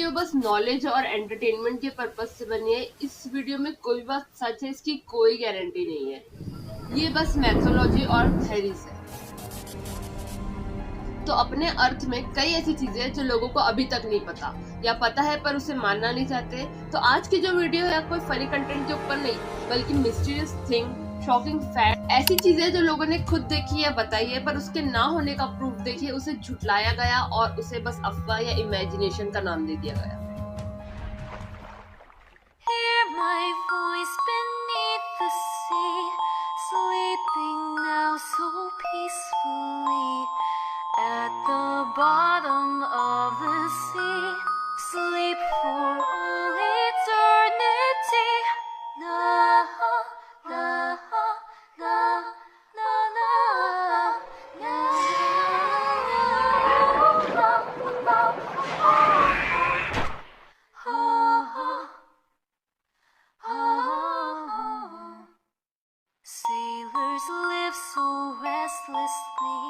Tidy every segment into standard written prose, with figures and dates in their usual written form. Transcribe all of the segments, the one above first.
Video बस knowledge और entertainment के पर्पज से बनी है। इस वीडियो में कोई बात सच है इसकी कोई गारंटी नहीं है। ये बस मैथोलॉजी और थ्योरीज है। तो अपने अर्थ में कई ऐसी चीजें हैं जो लोगों को अभी तक नहीं पता या पता है पर उसे मानना नहीं चाहते। तो आज की जो वीडियो है कोई फनी कंटेंट के ऊपर नहीं बल्कि मिस्टीरियस थिंग, शॉकिंग फैक्ट, ऐसी चीजें जो लोगों ने खुद देखी है, बताई है, पर उसके ना होने का प्रूफ देखिए उसे झुटलाया गया और उसे बस अफवाह या इमेजिनेशन का नाम दे दिया गया। Hear my voice beneath the sea, sleeping now so peacefully at the bottom of the sea. Sleep for all eternity. Na na na na na na Sailors live so restlessly.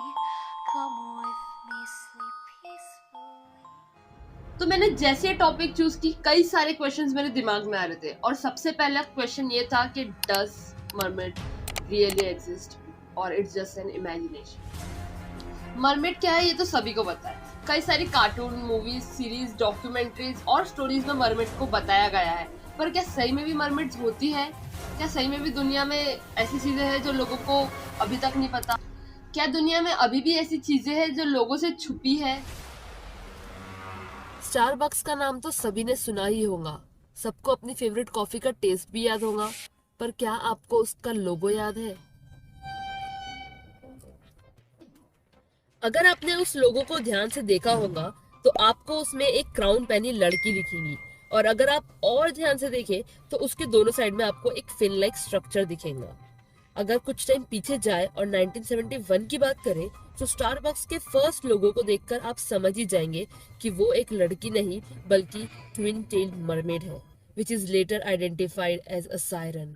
Come with me, sleep peacefully. तो मैंने जैसे ये topic choose की कई सारे questions मेरे दिमाग में आ रहे थे और सबसे पहला क्वेश्चन ये था कि डज मरमेड रियली एग्जिस्ट और it's just an imagination. Mermaid क्या है ये तो सभी को पता है। कई सारी कार्टून, मूवीज, सीरीज, डॉक्यूमेंट्रीज और स्टोरीज में मरमेड को बताया गया है, पर क्या सही में भी मरमेड्स होती है? क्या सही में भी दुनिया में ऐसी चीजें हैं जो लोगों को अभी तक नहीं पता? क्या दुनिया में अभी भी ऐसी चीजें हैं जो लोगों से छुपी है? स्टारबक्स का नाम तो सभी ने सुना ही होगा। सबको अपनी फेवरेट कॉफी का टेस्ट भी याद होगा, पर क्या आपको उसका लोगो याद है? अगर आपने उस लोगो को ध्यान से देखा होगा तो आपको उसमें एक क्राउन पहनी लड़की दिखेगी, और अगर आप और ध्यान से देखें तो उसके दोनों साइड में आपको एक फिन लाइक स्ट्रक्चर दिखेगा। अगर कुछ टाइम पीछे जाए और 1971 की बात करें तो स्टारबक्स के फर्स्ट लोगो को देखकर आप समझ ही जाएंगे कि वो एक लड़की नहीं बल्कि ट्विन टेल्ड मरमेड है, which is later identified as a siren.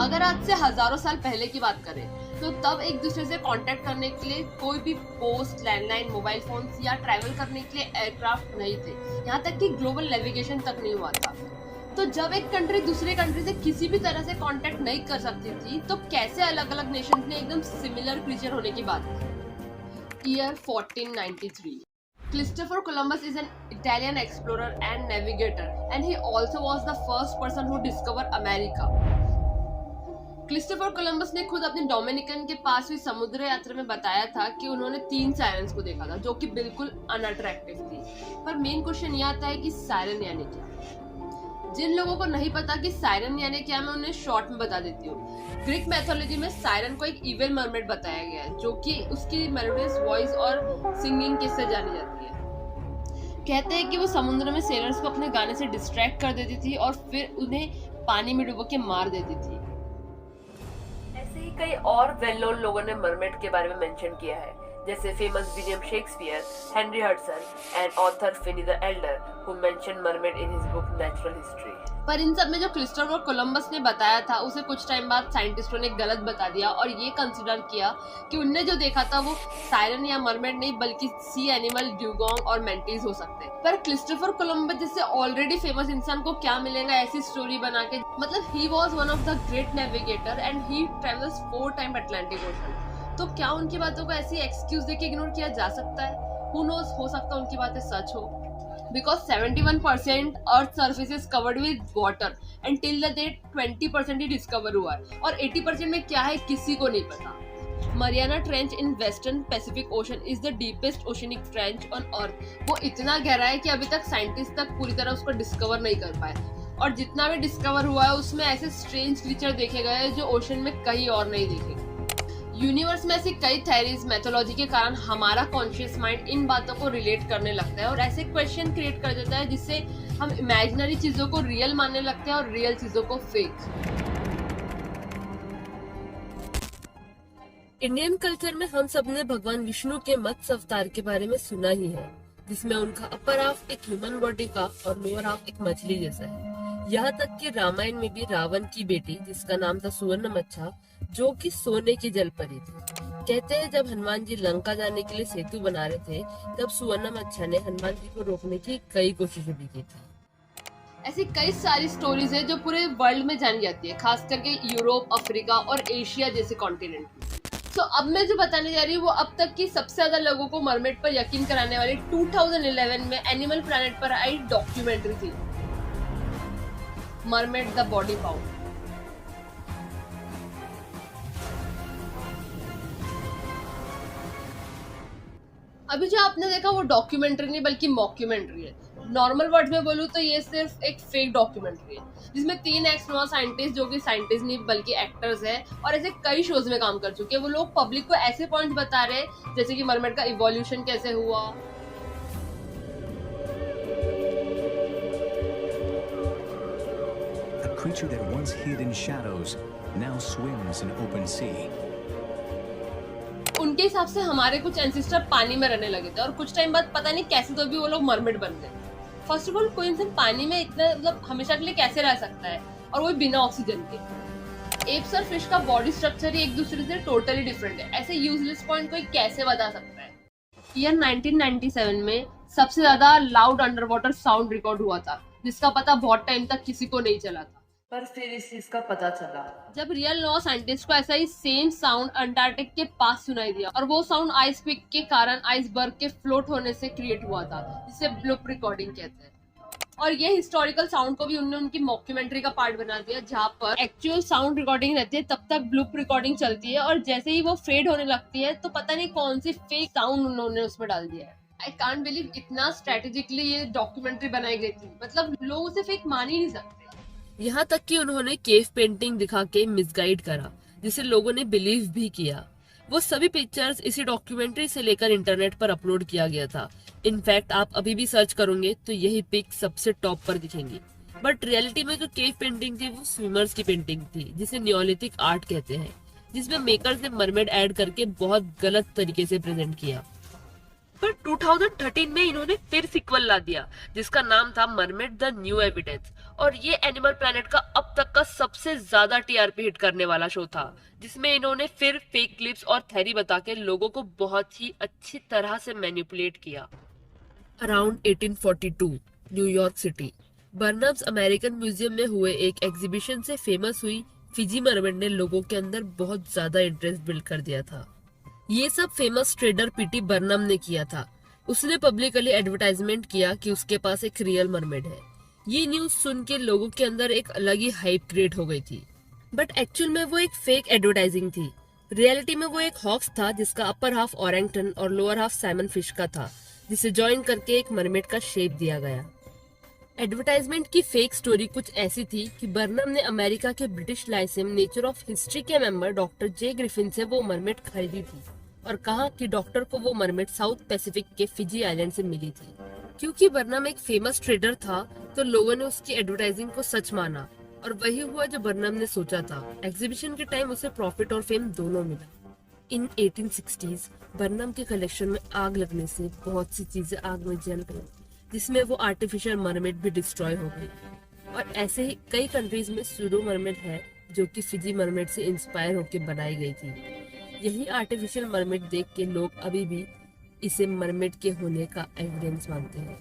अगर आज से हजारों साल पहले की बात करें तो तब एक दूसरे से कांटेक्ट करने के लिए कोई भी पोस्ट, लैंडलाइन, मोबाइल फोन या ट्रैवल करने के लिए एयरक्राफ्ट नहीं थे। यहाँ तक कि ग्लोबल नेविगेशन तक नहीं हुआ था। तो जब एक कंट्री दूसरे कंट्री से किसी भी तरह से कांटेक्ट नहीं कर सकती थी तो कैसे अलग अलग नेशंस ने एकदम सिमिलर क्रीचर होने की बात की। Year 1493। Christopher Columbus is an Italian explorer and navigator, and he also was the first person who discovered America. Christopher Columbus ने खुद अपने डोमिनिकन के पास हुई समुद्र यात्रा में बताया था कि उन्होंने 3 सायरन्स को देखा था जो कि बिल्कुल अनअट्रैक्टिव थी। पर मेन क्वेश्चन ये आता है कि सायरन यानी क्या? जिन लोगों को नहीं पता कि सायरन यानी क्या, मैं उन्हें शॉर्ट में बता देती हूँ। ग्रीक मैथोलॉजी में सायरन को एक इविल मरमेड बताया गया है जो कि उसकी मेलोडियस वॉइस और सिंगिंग किससे जानी जाती है। कहते हैं कि वो समुद्र में सेलर्स को अपने गाने से डिस्ट्रैक्ट कर देती थी और फिर उन्हें पानी में डुबो के मार देती थी। ऐसे ही कई और वेल नोन लोगों ने मरमेड के बारे में मेंशन किया है, जैसे famous William Shakespeare, Henry Hudson and author Finney the Elder who mentioned mermaid in his book Natural History. पर इन सब में जो क्रिस्टोफर कोलंबस ने बताया था उसे कुछ टाइम बाद साइंटिस्टों ने गलत बता दिया और ये कंसिडर किया कि उनने जो देखा था वो सायरन या मरमेड नहीं बल्कि सी एनिमल, ड्यूगोंग और मेंटीज हो सकते हैं। पर क्रिस्टोफर कोलंबस जैसे ऑलरेडी फेमस इंसान को क्या मिलेगा ऐसी स्टोरी बना के? मतलब he was one of the great navigator and he travels 4 time Atlantic ocean. तो क्या उनकी बातों को ऐसी एक्सक्यूज देके इग्नोर किया जा सकता है? Who knows, हो सकता है उनकी बातें सच हो। Because 71% earth surface is covered with water and till the date 20% ही डिस्कवर हुआ है और 80% में क्या है किसी को नहीं पता। Mariana trench in western Pacific ocean is the deepest oceanic trench on earth. वो इतना गहरा है कि अभी तक साइंटिस्ट तक पूरी तरह उसको डिस्कवर नहीं कर पाए, और जितना भी डिस्कवर हुआ है उसमें ऐसे स्ट्रेंज क्रीचर देखे गए हैं जो ओशन में कहीं और नहीं देखे। यूनिवर्स में ऐसी कई थ्योरीज, मैथोलॉजी के कारण हमारा कॉन्शियस माइंड इन बातों को रिलेट करने लगता है और ऐसे क्वेश्चन क्रिएट कर देता है जिससे हम इमेजिनरी चीजों को रियल मानने लगते हैं और रियल चीजों को फेक। इंडियन कल्चर में हम सब ने भगवान विष्णु के मत्स्य अवतार के बारे में सुना ही है, जिसमें उनका अपर हाफ एक ह्यूमन बॉडी का और लोअर हाफ एक मछली जैसा है। यहाँ तक कि रामायण में भी रावण की बेटी जिसका नाम था सुवर्णमच्छा, जो कि सोने की जलपरी थी, कहते हैं जब हनुमान जी लंका जाने के लिए सेतु बना रहे थे तब सुवर्णमच्छा ने हनुमान जी को रोकने की कई कोशिशें भी की थी। ऐसी कई सारी स्टोरीज है जो पूरे वर्ल्ड में जानी जाती है, खास करके यूरोप, अफ्रीका और एशिया जैसे कॉन्टिनेंट में। तो अब मैं जो बताने जा रही हूँ वो अब तक की सबसे ज्यादा लोगों को मरमेड पर यकीन कराने वाली 2011 में एनिमल प्लैनेट पर आई डॉक्यूमेंट्री थी, मरमेड द बॉडी फाउंड। अभी जो आपने देखा वो डॉक्यूमेंट्री नहीं बल्कि मॉक्यूमेंट्री है। नॉर्मल वर्ड में बोलूँ तो ये सिर्फ एक फेक डॉक्यूमेंट्री है जिसमें 3 एक्स नॉन साइंटिस्ट, जो कि साइंटिस्ट नहीं बल्कि एक्टर्स हैं और ऐसे कई शोज में काम कर चुके हैं, वो लोग पब्लिक को ऐसे पॉइंट बता रहे हैं जैसे कि मरमेड का इवोल्यूशन कैसे हुआ, A creature that once hid in shadows now swims in open sea. उनके हिसाब से हमारे कुछ एंसेस्टर पानी में रहने लगे थे और कुछ टाइम बाद पता नहीं कैसे तो भी वो लोग मरमेड बन गए। फर्स्ट ऑफ ऑल कोई इंसान पानी में इतना मतलब हमेशा के लिए कैसे रह सकता है, और वो बिना ऑक्सीजन के। एप्स और फिश का बॉडी स्ट्रक्चर ही एक दूसरे से टोटली डिफरेंट है, ऐसे यूजलेस पॉइंट कोई कैसे बता सकता है। ईयर 1997 में सबसे ज्यादा loud under water sound record हुआ था जिसका पता बहुत टाइम तक किसी को नहीं चला था, पर फिर इस चीज का पता चला जब रियल नो साइंटिस्ट को ऐसा ही सेम साउंड अंटार्कटिक के पास सुनाई दिया, और वो साउंड आइस क्विक के कारण आइसबर्ग के फ्लोट होने से क्रिएट हुआ था, जिसे ब्लूप रिकॉर्डिंग कहते हैं। और ये हिस्टोरिकल साउंड को भी उन्होंने उनकी मॉक्यूमेंट्री का पार्ट बना दिया, जहाँ पर एक्चुअल साउंड रिकॉर्डिंग रहती है तब तक ब्लूप रिकॉर्डिंग चलती है, और जैसे ही वो फेड होने लगती है तो पता नहीं कौन सी फेक साउंड उन्होंने उसमें डाल दिया है। आई कांट बिलीव इतना स्ट्रेटेजिकली ये डॉक्यूमेंट्री बनाई गई थी, मतलब लोग उसे फेक मान ही नहीं सकते। यहाँ तक कि उन्होंने केव पेंटिंग दिखा के मिसगाइड करा, जिसे लोगों ने बिलीव भी किया। वो सभी पिक्चर्स इसी डॉक्यूमेंट्री से लेकर इंटरनेट पर अपलोड किया गया था। इनफैक्ट आप अभी भी सर्च करोगे तो यही पिक सबसे टॉप पर दिखेंगी। बट रियलिटी में जो केव पेंटिंग थी वो स्विमर्स की पेंटिंग थी, जिसे नियोलिथिक आर्ट कहते हैं, जिसमें मेकर्स ने मरमेड ऐड करके बहुत गलत तरीके से प्रेजेंट किया। पर 2013 में इन्होंने फिर सिक्वल ला दिया जिसका नाम था मरमेड द न्यू एविडेंस, और ये एनिमल प्लैनेट का अब तक का सबसे ज्यादा टीआरपी हिट करने वाला शो था, जिसमें इन्होंने फिर फेक क्लिप्स और थ्योरी बता के लोगों को बहुत ही अच्छी तरह से मैनिपुलेट किया। Around 1842 New York city Barnum's American museum में हुए एक एग्जीबिशन से फेमस हुई फिजी मरमेड ने लोगों के अंदर बहुत ज्यादा इंटरेस्ट बिल्ड कर दिया था। ये सब फेमस ट्रेडर पीटी बर्नम ने किया था। उसने पब्लिकली एडवर्टाइजमेंट किया कि उसके पास एक रियल मरमेड है। ये न्यूज सुन के लोगों के अंदर एक अलग ही हाइप क्रिएट हो गई थी, बट एक्चुअल में वो एक फेक एडवर्टाइजिंग थी। रियलिटी में वो एक हॉक्स था जिसका अपर हाफ ओरेंगटन और लोअर हाफ सैमन फिश का था, जिसे ज्वाइन करके एक मरमेड का शेप दिया गया। एडवर्टाइजमेंट की फेक स्टोरी कुछ ऐसी थी कि बर्नम ने अमेरिका के British licence nature of history के मेंबर डॉक्टर जे ग्रिफिन से वो मरमेड खरीदी थी और कहा कि डॉक्टर को वो मरमेड साउथ पैसिफिक के फिजी आइलैंड से मिली थी। क्योंकि बर्नम एक फेमस ट्रेडर था तो लोगों ने उसकी एडवर्टाइजिंग को सच माना, और वही हुआ जो बर्नम ने सोचा था। एग्जीबिशन के टाइम उसे प्रॉफिट और फेम दोनों मिला। इन 1860s बर्नम के कलेक्शन में आग लगने से बहुत सी चीजें आग में जल गई, जिसमें वो आर्टिफिशियल मरमेड भी डिस्ट्रॉय हो गई। और ऐसे ही कई कंट्रीज में सूडो मरमेड है जो कि फिजी मरमेड से इंस्पायर होकर बनाई गई थी। यही आर्टिफिशियल मरमेड देख के लोग अभी भी इसे मरमेड के होने का एविडेंस मानते हैं।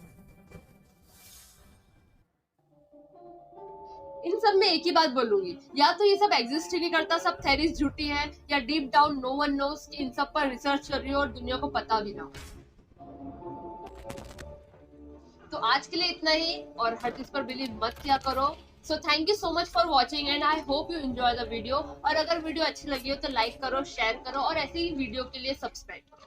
इन सब में एक ही बात बोलूंगी, या तो ये सब एग्जिस्ट ही नहीं करता, सब थ्योरीज झूठी है, या deep down no one knows कि इन सब पर रिसर्च कर रही हो और दुनिया को पता भी ना हो। तो आज के लिए इतना ही, और हर चीज पर बिलीव मत किया करो। So thank you so much for watching and I hope you enjoy the video. और अगर वीडियो अच्छी लगी हो तो लाइक करो, शेयर करो और ऐसे ही वीडियो के लिए सब्सक्राइब करो।